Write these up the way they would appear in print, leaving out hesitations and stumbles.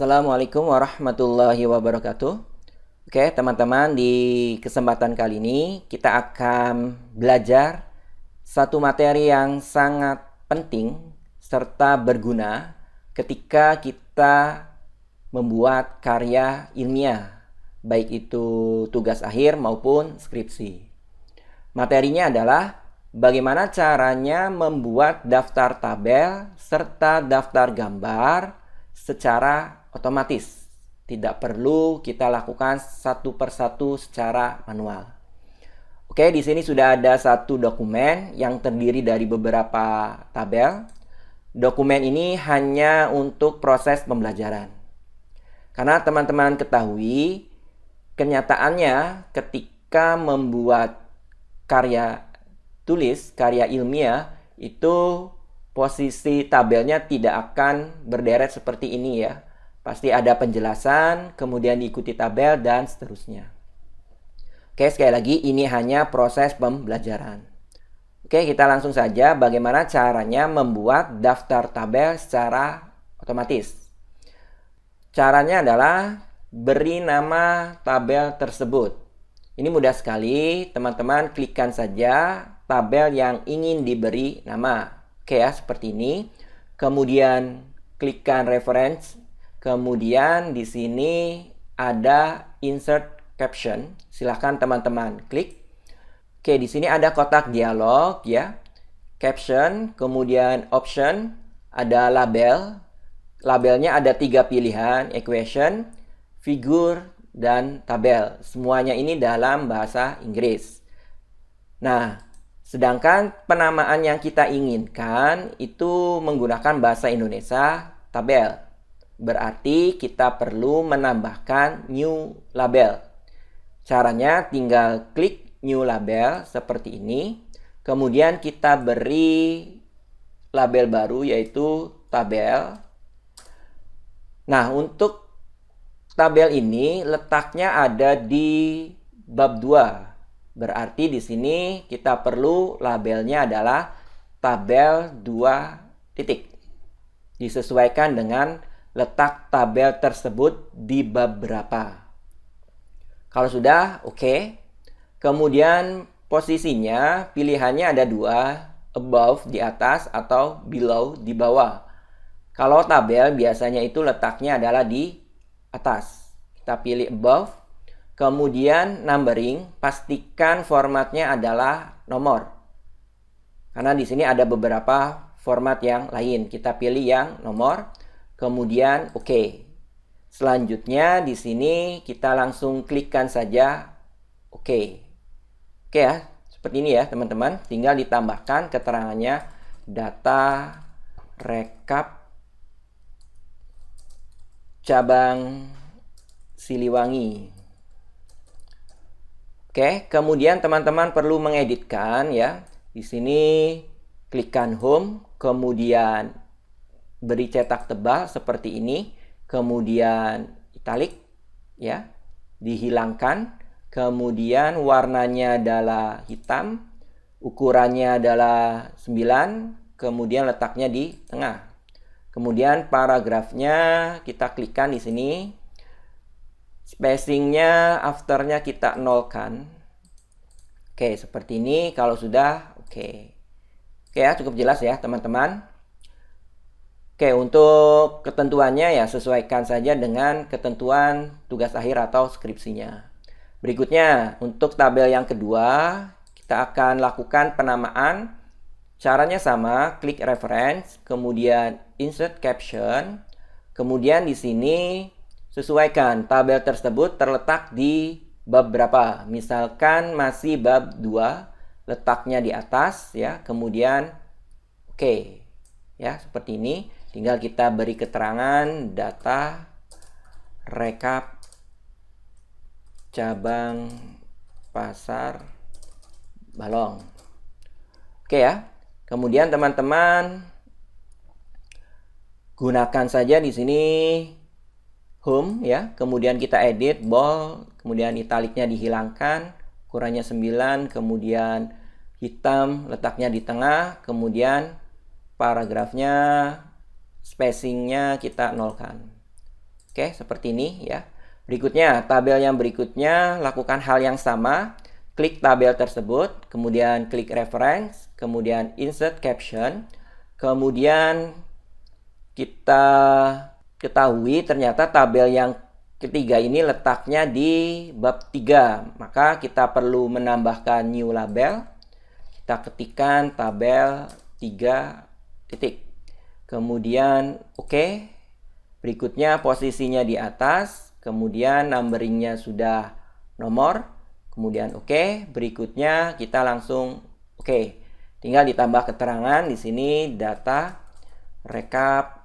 Assalamualaikum warahmatullahi wabarakatuh. Oke, teman-teman, di kesempatan kali ini kita akan belajar satu materi yang sangat penting serta berguna ketika kita membuat karya ilmiah, baik itu tugas akhir maupun skripsi. Materinya adalah bagaimana caranya membuat daftar tabel serta daftar gambar secara otomatis. Tidak perlu kita lakukan satu persatu secara manual. Oke, di sini sudah ada satu dokumen yang terdiri dari beberapa tabel. Dokumen ini hanya untuk proses pembelajaran. Karena teman-teman ketahui, kenyataannya ketika membuat karya tulis, karya ilmiah, itu posisi tabelnya tidak akan berderet seperti ini ya. Pasti ada penjelasan, kemudian diikuti tabel, dan seterusnya. Oke, sekali lagi ini hanya proses pembelajaran. Oke, kita langsung saja bagaimana caranya membuat daftar tabel secara otomatis. Caranya adalah beri nama tabel tersebut. Ini mudah sekali, teman-teman klikkan saja tabel yang ingin diberi nama. Oke ya, seperti ini. Kemudian klikkan reference. Kemudian di sini ada insert caption. Silahkan teman-teman klik. Oke, di sini ada kotak dialog ya. Caption, kemudian option, ada label. Labelnya ada 3 pilihan, equation, figure, dan tabel. Semuanya ini dalam bahasa Inggris. Nah, sedangkan penamaan yang kita inginkan itu menggunakan bahasa Indonesia, tabel. Berarti kita perlu menambahkan new label. Caranya tinggal klik new label seperti ini. Kemudian kita beri label baru yaitu tabel. Nah, untuk tabel ini letaknya ada di bab 2. Berarti di sini kita perlu labelnya adalah tabel 2 titik. Disesuaikan dengan letak tabel tersebut di bab berapa. Kalau sudah, oke. Kemudian posisinya, pilihannya ada 2, above di atas atau below di bawah. Kalau tabel biasanya itu letaknya adalah di atas. Kita pilih above. Kemudian numbering, pastikan formatnya adalah nomor. Karena di sini ada beberapa format yang lain. Kita pilih yang nomor. Kemudian oke. Selanjutnya di sini kita langsung klikkan saja oke. Oke ya, seperti ini ya teman-teman. Tinggal ditambahkan keterangannya data rekap cabang Siliwangi. Oke, kemudian teman-teman perlu mengeditkan ya. Di sini klikkan home, kemudian beri cetak tebal seperti ini, kemudian italic ya, dihilangkan, kemudian warnanya adalah hitam, ukurannya adalah 9, kemudian letaknya di tengah. Kemudian paragrafnya kita klikkan di sini. Spacingnya afternya kita nolkan. Oke, seperti ini. Kalau sudah, oke. Oke ya, cukup jelas ya teman-teman. Oke, untuk ketentuannya ya sesuaikan saja dengan ketentuan tugas akhir atau skripsinya. Berikutnya, untuk tabel yang kedua, kita akan lakukan penamaan. Caranya sama, klik reference, kemudian insert caption. Kemudian di sini sesuaikan tabel tersebut terletak di bab berapa. Misalkan masih bab 2, letaknya di atas ya. Kemudian oke. Ya, seperti ini. Tinggal kita beri keterangan data rekap cabang Pasar Balong. Oke ya. Kemudian teman-teman gunakan saja di sini home ya, kemudian kita edit bold, kemudian italiknya dihilangkan, ukurannya 9, kemudian hitam letaknya di tengah, kemudian paragrafnya spacingnya kita nolkan. Oke, seperti ini ya. Berikutnya, tabel yang berikutnya lakukan hal yang sama. Klik tabel tersebut, kemudian klik reference, kemudian insert caption. Kemudian kita ketahui ternyata tabel yang ketiga ini letaknya di bab 3. Maka kita perlu menambahkan new label. Kita ketikkan tabel 3 titik. Kemudian oke. Berikutnya posisinya di atas. Kemudian numberingnya sudah nomor. Kemudian oke. Berikutnya kita langsung oke. Tinggal ditambah keterangan di sini data rekap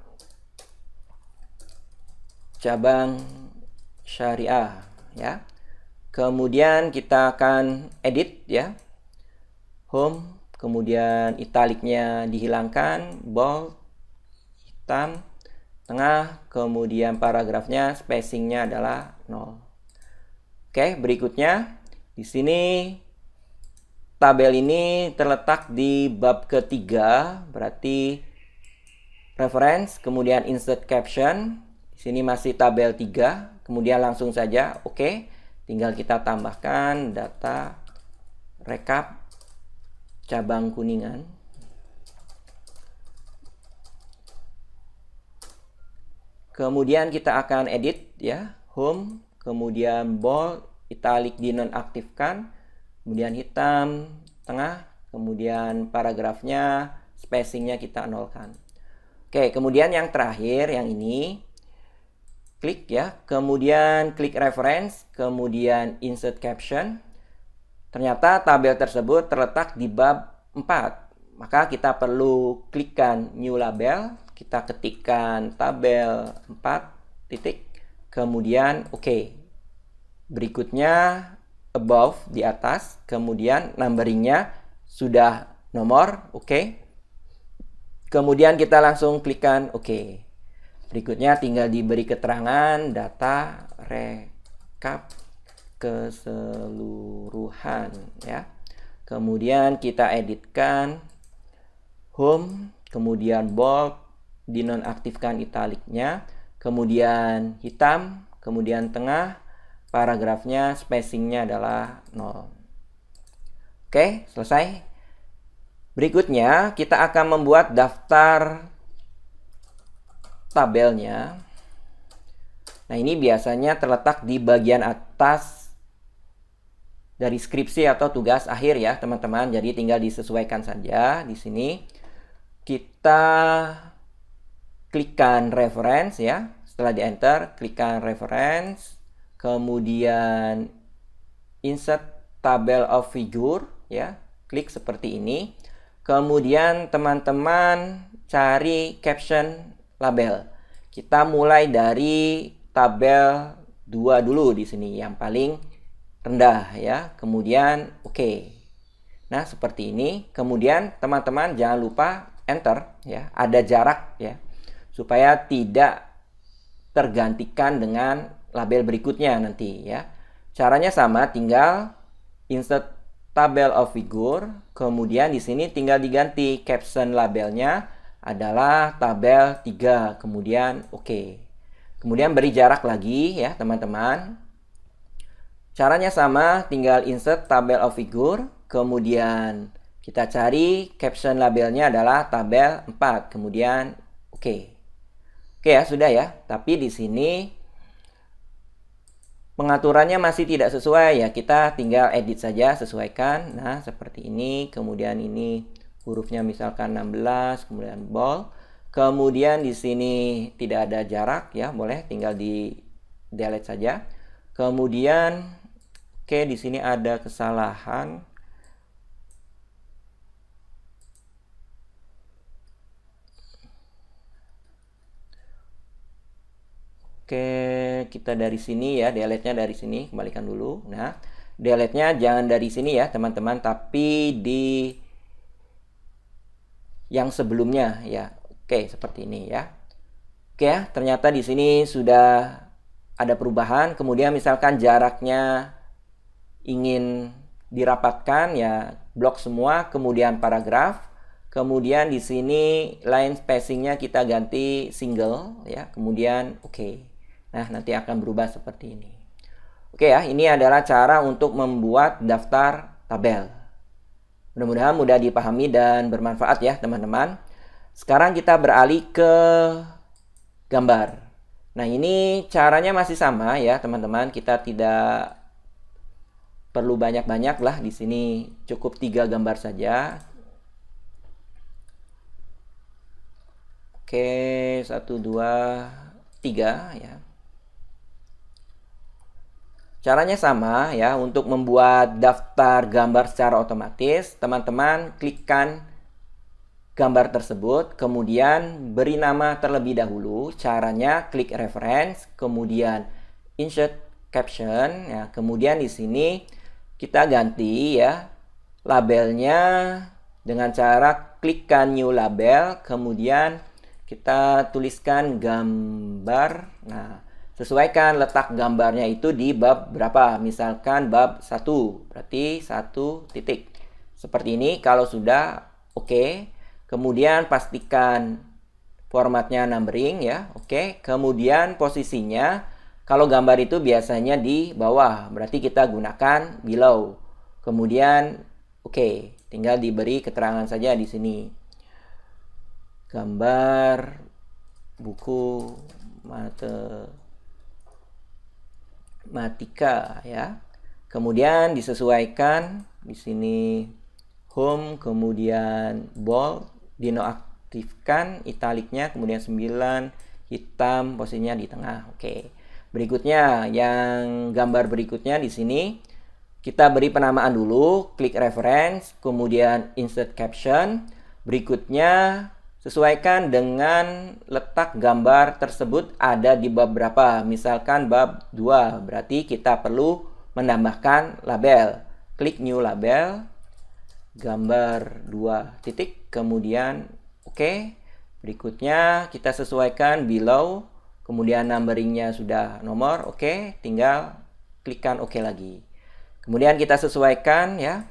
cabang syariah ya. Kemudian kita akan edit ya. Home, kemudian italiknya dihilangkan, bold, hitam, tengah, kemudian paragrafnya spacingnya adalah 0. Oke, berikutnya di sini tabel ini terletak di bab ketiga, berarti reference, kemudian insert caption. Di sini masih tabel 3, kemudian langsung saja oke. Tinggal kita tambahkan data rekap cabang Kuningan. Kemudian kita akan edit ya, home, kemudian bold, italic dinonaktifkan, kemudian hitam, tengah, kemudian paragrafnya, spacingnya kita nolkan. Oke, kemudian yang terakhir, yang ini, klik ya, kemudian klik reference, kemudian insert caption. Ternyata tabel tersebut terletak di bab 4. Maka kita perlu klikkan new label. Kita ketikkan tabel 4 titik. Kemudian oke. Berikutnya above di atas. Kemudian numberingnya sudah nomor. Oke. Kemudian kita langsung klikkan oke. Berikutnya tinggal diberi keterangan data rekap keseluruhan ya. Kemudian kita editkan home, kemudian bold, dinonaktifkan italiknya, kemudian hitam, kemudian tengah, paragrafnya spacingnya adalah 0. Oke, selesai. Berikutnya kita akan membuat daftar tabelnya. Nah, ini biasanya terletak di bagian atas dari skripsi atau tugas akhir ya, teman-teman. Jadi tinggal disesuaikan saja di sini. Kita klikkan reference ya. Setelah di enter, klikkan reference, kemudian insert table of figure ya. Klik seperti ini. Kemudian teman-teman cari caption label. Kita mulai dari tabel 2 dulu di sini yang paling rendah ya. Kemudian oke. Nah, seperti ini. Kemudian teman-teman jangan lupa enter ya. Ada jarak ya. Supaya tidak tergantikan dengan label berikutnya nanti ya. Caranya sama, tinggal insert table of figure, kemudian di sini tinggal diganti caption labelnya adalah tabel 3, kemudian oke. Kemudian beri jarak lagi ya teman-teman. Caranya sama, tinggal insert table of figure, kemudian kita cari caption labelnya adalah tabel 4, kemudian oke. Oke ya, sudah ya. Tapi di sini pengaturannya masih tidak sesuai ya. Kita tinggal edit saja, sesuaikan. Nah, seperti ini. Kemudian ini hurufnya misalkan 16, kemudian bold. Kemudian di sini tidak ada jarak ya, boleh tinggal di delete saja. Kemudian oke, di sini ada kesalahan. Oke, kita dari sini ya, delete-nya dari sini, kembalikan dulu. Nah, delete-nya jangan dari sini ya, teman-teman, tapi di yang sebelumnya ya. Oke, seperti ini ya. Oke ya, ternyata di sini sudah ada perubahan. Kemudian misalkan jaraknya ingin dirapatkan ya, blok semua, kemudian paragraf. Kemudian di sini line spacingnya kita ganti single ya, kemudian oke. Nah, nanti akan berubah seperti ini. Oke ya, ini adalah cara untuk membuat daftar tabel. Mudah-mudahan mudah dipahami dan bermanfaat ya teman-teman. Sekarang kita beralih ke gambar. Nah, ini caranya masih sama ya teman-teman. Kita tidak perlu banyak-banyak lah. Di sini cukup 3 gambar saja. Oke, 1, 2, 3 ya. Caranya sama ya, untuk membuat daftar gambar secara otomatis, teman-teman klikkan gambar tersebut, kemudian beri nama terlebih dahulu. Caranya klik reference, kemudian insert caption ya. Kemudian di sini kita ganti ya labelnya dengan cara klikkan new label, kemudian kita tuliskan gambar. Nah, sesuaikan letak gambarnya itu di bab berapa. Misalkan bab 1, berarti 1 titik. Seperti ini. Kalau sudah oke. Kemudian pastikan formatnya numbering ya. Oke. Kemudian posisinya, kalau gambar itu biasanya di bawah, berarti kita gunakan below. Kemudian oke, tinggal diberi keterangan saja di sini. Gambar buku matematika ya. Kemudian disesuaikan di sini home, kemudian bold, dinonaktifkan, italiknya, kemudian 9, hitam, posisinya di tengah. Oke. Berikutnya yang gambar berikutnya di sini kita beri penamaan dulu, klik reference, kemudian insert caption. Berikutnya sesuaikan dengan letak gambar tersebut ada di bab berapa. Misalkan bab 2, berarti kita perlu menambahkan label. Klik new label, gambar 2 titik, kemudian oke. Berikutnya kita sesuaikan below, kemudian numberingnya sudah nomor, oke. Tinggal klikkan oke lagi. Kemudian kita sesuaikan ya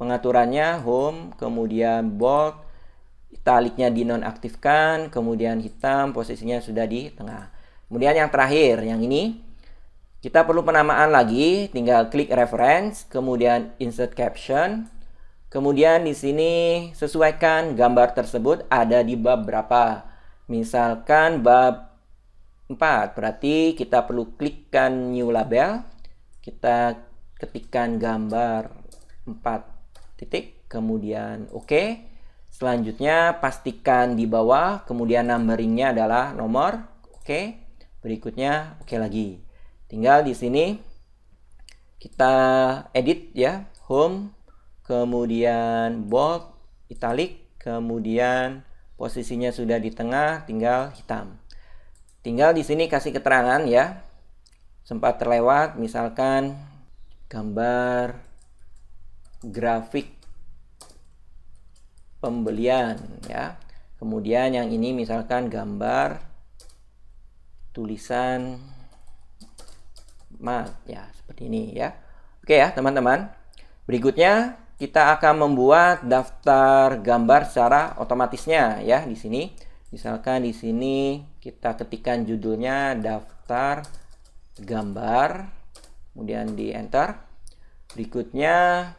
pengaturannya, home, kemudian bold, italiknya dinonaktifkan, kemudian hitam, posisinya sudah di tengah. Kemudian yang terakhir, yang ini kita perlu penamaan lagi, tinggal klik reference, kemudian insert caption. Kemudian di sini sesuaikan gambar tersebut ada di bab berapa. Misalkan bab 4, berarti kita perlu klikkan new label. Kita ketikkan gambar 4 titik, kemudian oke. Selanjutnya pastikan di bawah, kemudian numberingnya adalah nomor, oke. Berikutnya oke lagi. Tinggal di sini kita edit ya, home, kemudian bold, italic, kemudian posisinya sudah di tengah, tinggal hitam. Tinggal di sini kasih keterangan ya. Sempat terlewat, misalkan gambar grafik pembelian ya. Kemudian yang ini misalkan gambar tulisan mat ya, seperti ini ya. Oke ya teman-teman. Berikutnya kita akan membuat daftar gambar secara otomatisnya ya di sini. Misalkan di sini kita ketikkan judulnya daftar gambar, kemudian di enter. Berikutnya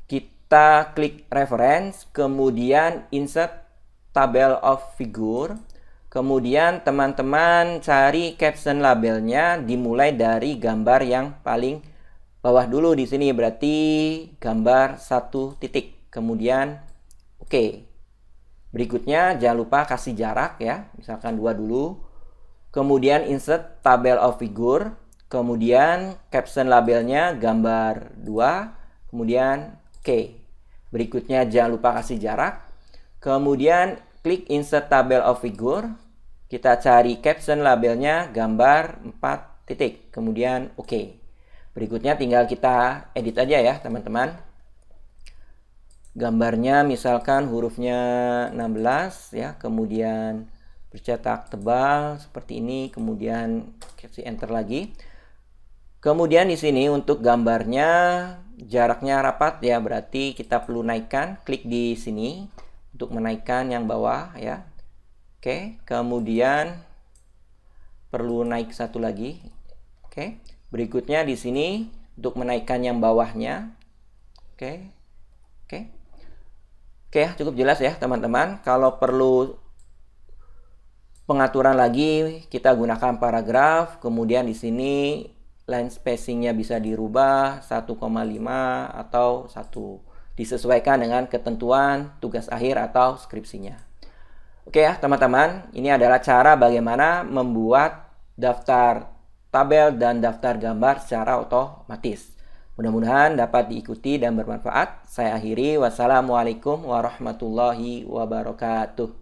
kita klik reference, kemudian insert table of figure. Kemudian teman-teman cari caption labelnya, dimulai dari gambar yang paling bawah dulu di sini, berarti gambar 1 titik. Kemudian oke. Berikutnya jangan lupa kasih jarak ya, misalkan 2 dulu. Kemudian insert table of figure, kemudian caption labelnya gambar 2, kemudian oke. Berikutnya jangan lupa kasih jarak. Kemudian klik insert table of figure. Kita cari caption labelnya gambar 4 titik. Kemudian oke. Berikutnya tinggal kita edit aja ya teman-teman. Gambarnya misalkan hurufnya 16 ya. Kemudian bercetak tebal seperti ini. Kemudian kasih enter lagi. Kemudian di sini untuk gambarnya jaraknya rapat ya, berarti kita perlu naikkan, klik di sini untuk menaikkan yang bawah ya. Oke, kemudian perlu naik satu lagi. Oke. Berikutnya di sini untuk menaikkan yang bawahnya. Oke. Oke. Oke, cukup jelas ya teman-teman. Kalau perlu pengaturan lagi, kita gunakan paragraf. Kemudian di sini line spacingnya bisa dirubah 1,5 atau 1. Disesuaikan dengan ketentuan tugas akhir atau skripsinya. Oke ya teman-teman, ini adalah cara bagaimana membuat daftar tabel dan daftar gambar secara otomatis. Mudah-mudahan dapat diikuti dan bermanfaat. Saya akhiri. Wassalamualaikum warahmatullahi wabarakatuh.